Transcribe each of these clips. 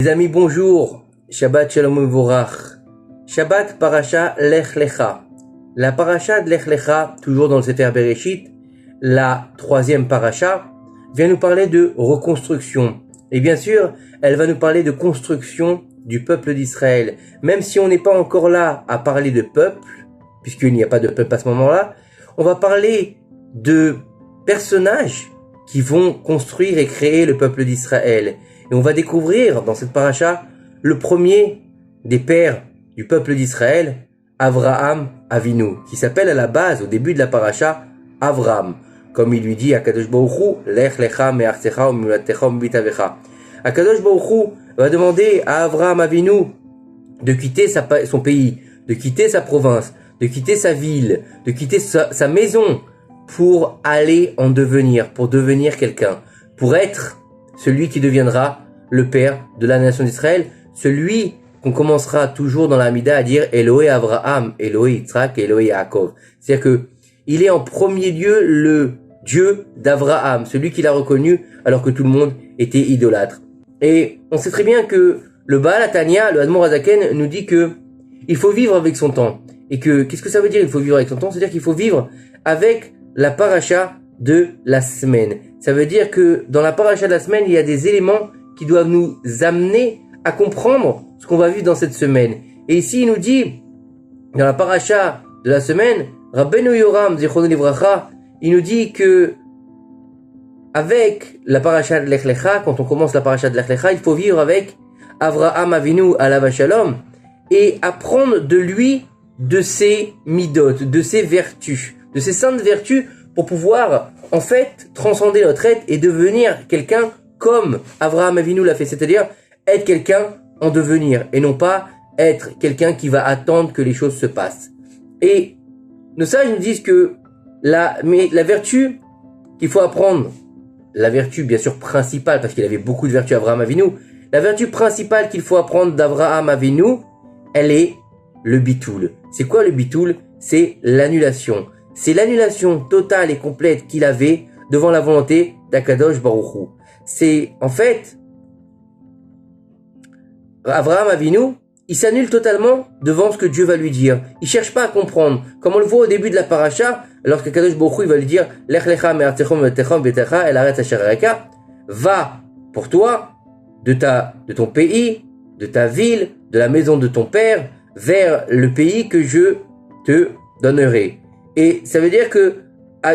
Les amis, bonjour. Shabbat Shalom Uvorach. Shabbat Parasha Lech Lecha. La Parasha de Lech Lecha, toujours dans le Sefer Bereshit, la troisième Parasha, vient nous parler de reconstruction. Et bien sûr, elle va nous parler de construction du peuple d'Israël. Même si on n'est pas encore là à parler de peuple, puisqu'il n'y a pas de peuple à ce moment-là, on va parler de personnages qui vont construire et créer le peuple d'Israël. Et on va découvrir dans cette paracha le premier des pères du peuple d'Israël, Avraham Avinu, qui s'appelle à la base, au début de la paracha, Avram. Comme il lui dit à Kadosh Baruch Hu, Lech lecha me'artzecha u'mimolatecha u'mibitavecha. Kadosh Baruch Hu va demander à Avraham Avinu de quitter son pays, de quitter sa province, de quitter sa ville, de quitter sa maison pour aller en devenir, pour devenir quelqu'un, pour être celui qui deviendra le père de la nation d'Israël, celui qu'on commencera toujours dans la Hamida à dire Elohé Avraham, Elohé Yitzhak, Elohé Yaakov. C'est-à-dire que il est en premier lieu le Dieu d'Avraham, celui qu'il a reconnu alors que tout le monde était idolâtre. Et on sait très bien que le Baal Atania, le Admor Hazaken, nous dit que il faut vivre avec son temps. Et que, qu'est-ce que ça veut dire il faut vivre avec son temps? C'est-à-dire qu'il faut vivre avec la paracha de la semaine. Ça veut dire que dans la paracha de la semaine, il y a des éléments qui doivent nous amener à comprendre ce qu'on va vivre dans cette semaine. Et ici, il nous dit, dans la paracha de la semaine, Rabbeinu Yoram, Zichrono Livracha, il nous dit que avec la paracha de Lech Lecha, quand on commence la paracha de Lech Lecha, il faut vivre avec Avraham Avinu Alav Shalom et apprendre de lui de ses midot, de ses vertus, de ses saintes vertus pour pouvoir en fait transcender notre être et devenir quelqu'un comme Avraham Avinu l'a fait, c'est-à-dire être quelqu'un en devenir et non pas être quelqu'un qui va attendre que les choses se passent. Et nos sages nous disent que la vertu qu'il faut apprendre, la vertu bien sûr principale, parce qu'il avait beaucoup de vertus Avraham Avinu, la vertu principale qu'il faut apprendre d'Avraham Avinu, elle est le bitoul. C'est quoi le bitoul? C'est l'annulation. C'est l'annulation totale et complète qu'il avait devant la volonté d'Akadosh Baruch Hu. C'est, en fait, Avraham Avinu, il s'annule totalement devant ce que Dieu va lui dire. Il cherche pas à comprendre. Comme on le voit au début de la paracha, lorsque Kadosh Baruch Hu, il va lui dire, Lech lecha me'artzecha u'mimolatecha betecha el haaretz asher araka, va pour toi de ton pays, de ta ville, de la maison de ton père, vers le pays que je te donnerai. Et ça veut dire que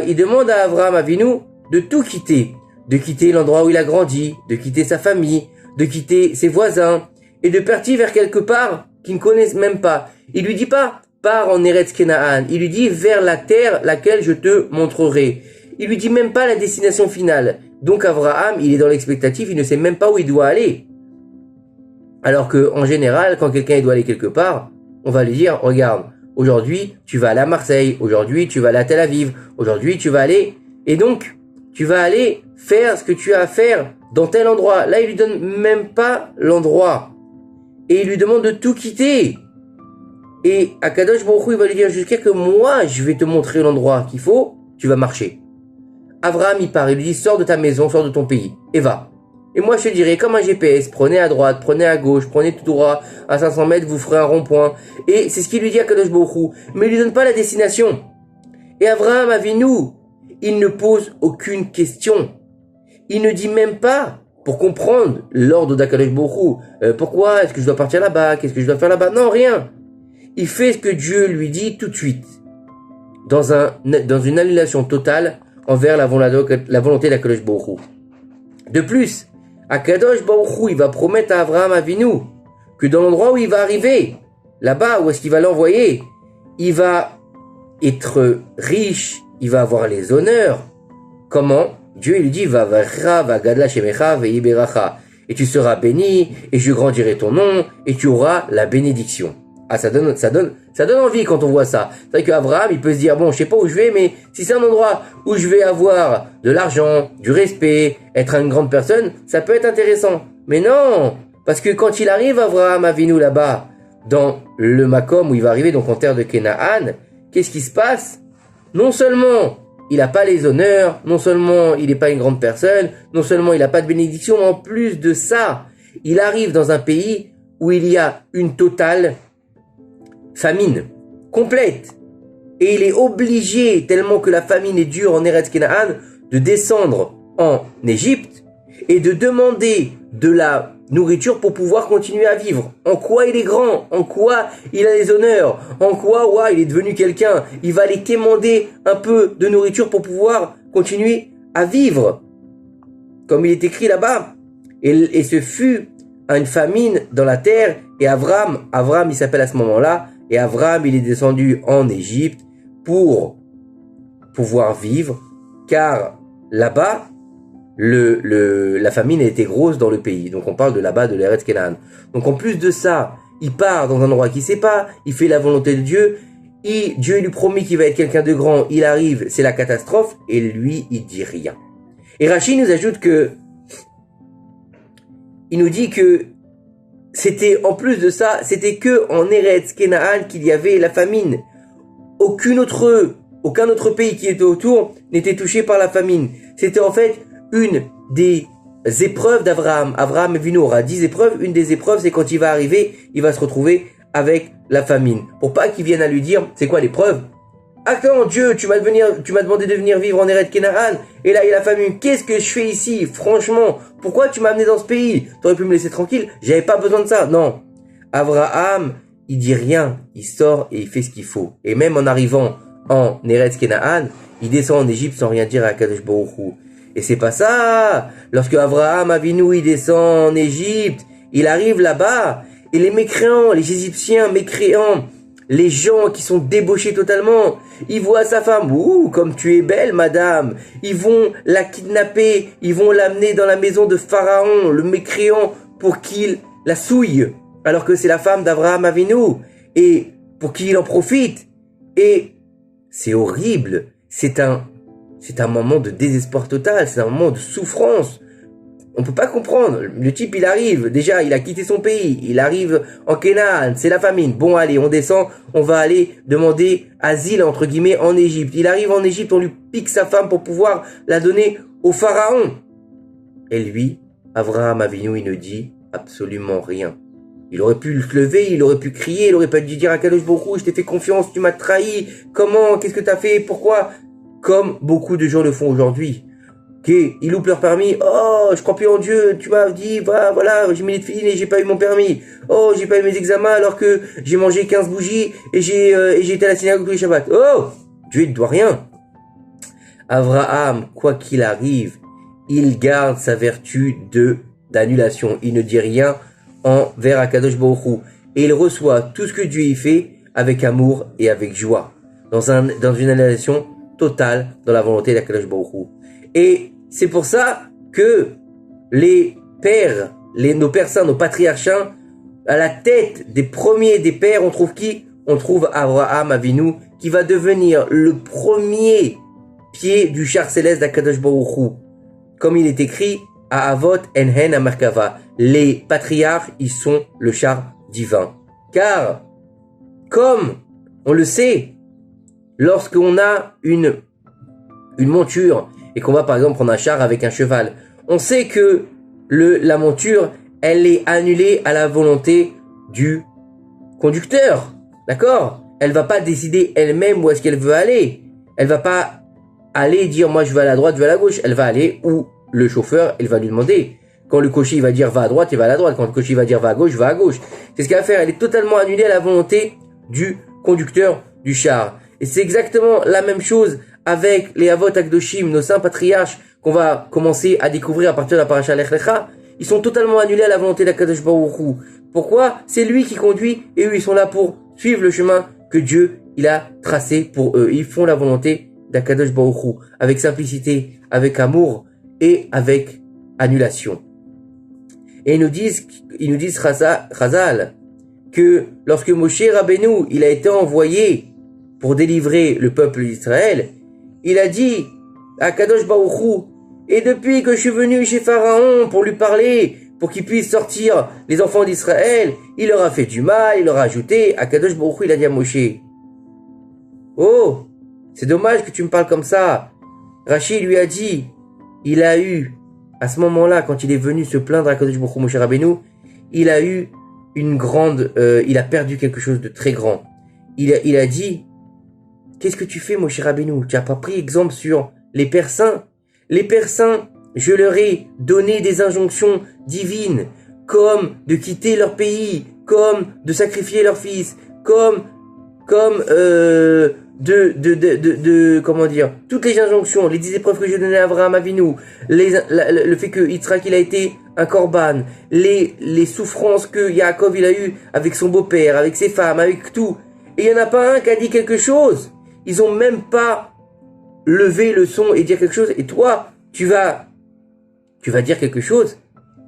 il demande à Avraham Avinu de tout quitter, de quitter l'endroit où il a grandi, de quitter sa famille, de quitter ses voisins et de partir vers quelque part qu'il ne connaît même pas. Il lui dit pas pars en Eretz Kenaan, il lui dit vers la terre laquelle je te montrerai. Il lui dit même pas la destination finale. Donc Avraham, il est dans l'expectative, il ne sait même pas où il doit aller. Alors que en général, quand quelqu'un doit aller quelque part, on va lui dire regarde, aujourd'hui, tu vas aller à Marseille. Aujourd'hui, tu vas aller à Tel Aviv. Aujourd'hui, tu vas aller... Et donc, tu vas aller faire ce que tu as à faire dans tel endroit. Là, il lui donne même pas l'endroit. Et il lui demande de tout quitter. Et Akadosh Baruch Hu, il va lui dire jusqu'à que moi, je vais te montrer l'endroit qu'il faut. Tu vas marcher. Avraham, il part. Il lui dit, sors de ta maison, sors de ton pays. Et va. Et moi, je te dirais, comme un GPS, prenez à droite, prenez à gauche, prenez tout droit, à 500 mètres, vous ferez un rond-point. Et c'est ce qu'il lui dit à Kadosh Baruch Hu. Mais il lui donne pas la destination. Et Avraham Avinu, il ne pose aucune question. Il ne dit même pas, pour comprendre l'ordre d'Akadosh Baruch Hu, pourquoi est-ce que je dois partir là-bas, qu'est-ce que je dois faire là-bas? Non, rien. Il fait ce que Dieu lui dit tout de suite. Dans une annulation totale envers la volonté d'Akadosh Baruch Hu. De plus, Akadosh Baruch Hu, il va promettre à Avraham Avinu que dans l'endroit où il va arriver, là-bas où est-ce qu'il va l'envoyer, il va être riche, il va avoir les honneurs. Comment? Dieu il lui dit va gadla shemecha ve'iberacha, et tu seras béni et je grandirai ton nom et tu auras la bénédiction. Ah, ça donne envie quand on voit ça. C'est vrai qu'Avraham, il peut se dire, bon, je sais pas où je vais, mais si c'est un endroit où je vais avoir de l'argent, du respect, être une grande personne, ça peut être intéressant. Mais non! Parce que quand il arrive, Avraham Avinu là-bas, dans le Makom où il va arriver, donc en terre de Kenaan, qu'est-ce qui se passe? Non seulement il n'a pas les honneurs, non seulement il n'est pas une grande personne, non seulement il n'a pas de bénédiction, mais en plus de ça, Il arrive dans un pays où il y a une totale famine complète. Et il est obligé, tellement que la famine est dure en Eretz Kenaan, de descendre en Égypte et de demander de la nourriture pour pouvoir continuer à vivre. En quoi il est grand? En quoi il a les honneurs? En quoi, il est devenu quelqu'un? Il va aller quémander un peu de nourriture pour pouvoir continuer à vivre. Comme il est écrit là-bas. Et ce fut une famine dans la terre. Et Avram il s'appelle à ce moment-là. Et Avram, il est descendu en Égypte pour pouvoir vivre. Car là-bas, la famine a été grosse dans le pays. Donc on parle de là-bas, de l'Eretz Kenaan. Donc en plus de ça, il part dans un endroit qu'il sait pas. Il fait la volonté de Dieu. Dieu lui promet qu'il va être quelqu'un de grand. Il arrive, c'est la catastrophe. Et lui, il dit rien. Et Rashi nous ajoute que, il nous dit que c'était, en plus de ça, c'était que en Eretz Kenaan qu'il y avait la famine. Aucun autre pays qui était autour n'était touché par la famine. C'était en fait une des épreuves d'Abraham. Abraham Avinu aura 10 épreuves. Une des épreuves, c'est quand il va arriver, il va se retrouver avec la famine. Pour pas qu'il vienne à lui dire, c'est quoi l'épreuve? Attends, Dieu, tu m'as demandé de venir vivre en Eretz Kenaan, et là il y a la famine. Qu'est-ce que je fais ici? Franchement, pourquoi tu m'as amené dans ce pays? T'aurais pu me laisser tranquille, j'avais pas besoin de ça. Non. Abraham, il dit rien, il sort et il fait ce qu'il faut. Et même en arrivant en Eretz Kenaan, il descend en Égypte sans rien dire à Kadosh Baruch Hu. Et c'est pas ça. Lorsque Abraham Avinu, il descend en Égypte, il arrive là-bas, et les mécréants, les Égyptiens mécréants, les gens qui sont débauchés totalement, ils voient sa femme, ouh, comme tu es belle, madame. Ils vont la kidnapper, ils vont l'amener dans la maison de Pharaon, le mécréant, pour qu'il la souille, alors que c'est la femme d'Abraham Avinu, et pour qu'il en profite. Et c'est horrible, c'est un moment de désespoir total, c'est un moment de souffrance. On peut pas comprendre. Le type, il arrive. Déjà, il a quitté son pays. Il arrive en Canaan. C'est la famine. Bon, allez, on descend. On va aller demander asile, entre guillemets, en Égypte. Il arrive en Égypte. On lui pique sa femme pour pouvoir la donner au pharaon. Et lui, Abraham Avinu, il ne dit absolument rien. Il aurait pu se lever, il aurait pu crier, il aurait pu dire à Kadosh Baruch Hu, je t'ai fait confiance, tu m'as trahi. Comment? Qu'est-ce que t'as fait? Pourquoi? Comme beaucoup de gens le font aujourd'hui. Ils loupent leur permis. Oh, je crois plus en Dieu. Tu m'as dit, voilà, j'ai mis les tefilines et j'ai pas eu mon permis. Oh, j'ai pas eu mes examens alors que j'ai mangé 15 bougies et j'ai été à la synagogue tous les Shabbats. Oh, Dieu, il ne doit rien. Abraham, quoi qu'il arrive, il garde sa vertu d'annulation. Il ne dit rien envers Akadosh Baruch Hu. Et il reçoit tout ce que Dieu y fait avec amour et avec joie. Dans une annulation totale dans la volonté d'Akadosh Baruch Hu. Et c'est pour ça que les pères, nos pères saints, nos patriarches, à la tête des premiers des pères, on trouve qui? On trouve Abraham Avinu, qui va devenir le premier pied du char céleste d'Akadosh Baruch Hu. Comme il est écrit, à Avot Enhen Amarkava. Les patriarches, ils sont le char divin. Car, comme on le sait, lorsqu'on a une monture, et qu'on va par exemple prendre un char avec un cheval, on sait que la monture, elle est annulée à la volonté du conducteur, d'accord? Elle va pas décider elle-même où est-ce qu'elle veut aller. Elle va pas aller dire moi je vais à la droite, je vais à la gauche. Elle va aller où le chauffeur, il va lui demander. Quand le cocher il va dire va à droite, il va à la droite. Quand le cocher il va dire va à gauche, va à gauche. C'est ce qu'elle va faire. Elle est totalement annulée à la volonté du conducteur du char. Et c'est exactement la même chose avec les Avot Akdoshim, nos saints patriarches, qu'on va commencer à découvrir à partir de la paracha Lech Lecha. Ils sont totalement annulés à la volonté d'Akadosh Baruch Hu. Pourquoi? C'est lui qui conduit et eux ils sont là pour suivre le chemin que Dieu il a tracé pour eux. Ils font la volonté d'Akadosh Baruch Hu avec simplicité, avec amour et avec annulation. Et ils nous disent Chazal que lorsque Moshe Rabbeinu il a été envoyé pour délivrer le peuple d'Israël, il a dit à Kadosh Baruch Hu, et depuis que je suis venu chez Pharaon pour lui parler, pour qu'il puisse sortir les enfants d'Israël, il leur a fait du mal, il leur a ajouté, à Kadosh Baruch Hu, il a dit à Moshe, oh, c'est dommage que tu me parles comme ça. Rachid lui a dit, il a eu à ce moment-là, quand il est venu se plaindre à Kadosh Baruch Hu, Moshe Rabbeinu, il a eu il a perdu quelque chose de très grand. Il a dit, qu'est-ce que tu fais, Moshe Rabbeinu? Tu n'as pas pris exemple sur les Pères saints? Les Pères saints, je leur ai donné des injonctions divines, comme de quitter leur pays, comme de sacrifier leur fils, comme comment dire, toutes les injonctions, les 10 épreuves que j'ai données à Abraham Avinu, le fait que Yitzhak il a été un korban, les souffrances que Yaakov il a eu avec son beau-père, avec ses femmes, avec tout. Et il y en a pas un qui a dit quelque chose. Ils ont même pas levé le son et dire quelque chose. Et toi, tu vas dire quelque chose.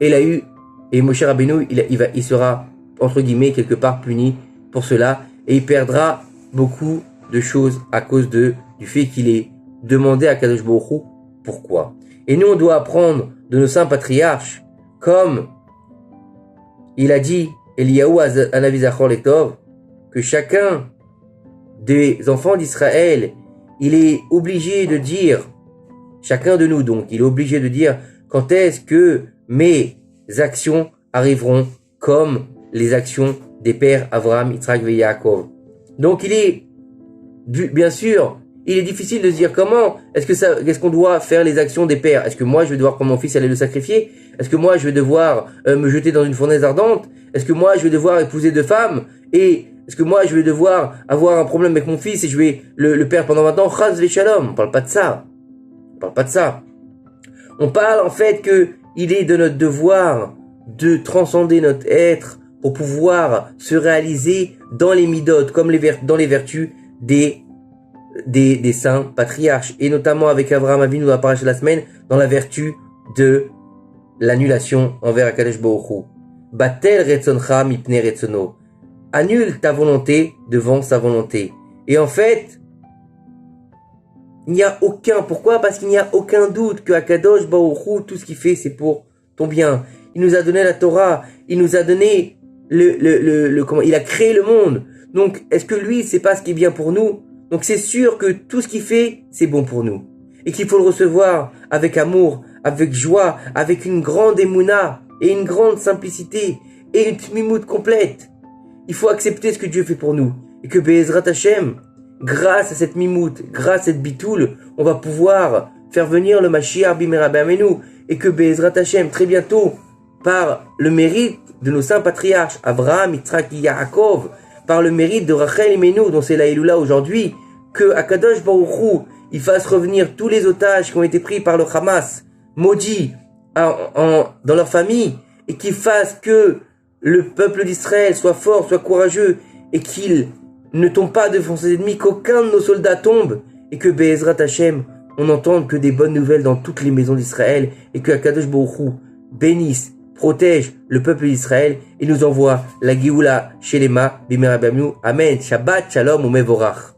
Et Moshe Rabbeinu, il sera, entre guillemets, quelque part puni pour cela. Et il perdra beaucoup de choses à cause du fait qu'il ait demandé à Kadosh Baruch Hu pourquoi. Et nous, on doit apprendre de nos saints patriarches, comme il a dit, Eliyahu Hanavi Zachor Letov, que chacun des enfants d'Israël, il est obligé de dire, chacun de nous donc, il est obligé de dire quand est-ce que mes actions arriveront comme les actions des pères Abraham, Yitzhak et Yaakov. Donc bien sûr, il est difficile de se dire comment est-ce qu'on doit faire les actions des pères. Est-ce que moi je vais devoir prendre mon fils et aller le sacrifier? Est-ce que moi je vais devoir me jeter dans une fournaise ardente? Est-ce que moi je vais devoir épouser 2 femmes? Et est-ce que moi je vais devoir avoir un problème avec mon fils et je vais le perdre pendant 20 ans? Chas v'shalom. On parle pas de ça. On parle en fait que il est de notre devoir de transcender notre être pour pouvoir se réaliser dans les midotes, comme dans les vertus des saints patriarches, et notamment avec Abraham Avinu dans la paracha de la semaine, dans la vertu de l'annulation envers Akadosh Baruch Hu. Batel retzoncha mipnei retzono. Annule ta volonté devant sa volonté. Et en fait, pourquoi? Parce qu'il n'y a aucun doute que Akadosh Baruch Hu, tout ce qu'il fait, c'est pour ton bien. Il nous a donné la Torah, il nous a donné il a créé le monde. Donc, est-ce que lui, c'est pas ce qui est bien pour nous? Donc, c'est sûr que tout ce qu'il fait, c'est bon pour nous. Et qu'il faut le recevoir avec amour, avec joie, avec une grande émouna et une grande simplicité et une tmimout complète. Il faut accepter ce que Dieu fait pour nous. Et que Be'ezrat Hashem, grâce à cette mimout, grâce à cette bitoul, on va pouvoir faire venir le Mashiach bimera b'amenu. Et que Be'ezrat Hashem, très bientôt, par le mérite de nos saints patriarches, Abraham, Yitzhak et Yaakov, par le mérite de Rachel Imenu, dont c'est la Eloula aujourd'hui, que Akadosh Baruch Hu, il fasse revenir tous les otages qui ont été pris par le Hamas, maudits, dans leur famille, et qu'il fasse que le peuple d'Israël soit fort, soit courageux, et qu'il ne tombe pas devant ses ennemis, qu'aucun de nos soldats tombe, et que Be'ezrat Hashem, on n'entende que des bonnes nouvelles dans toutes les maisons d'Israël, et que Akadosh Baruch Hu bénisse, protège le peuple d'Israël et nous envoie la Géoula Shelema Bimera Bamnu. Amen. Shabbat Shalom ou Mevorach.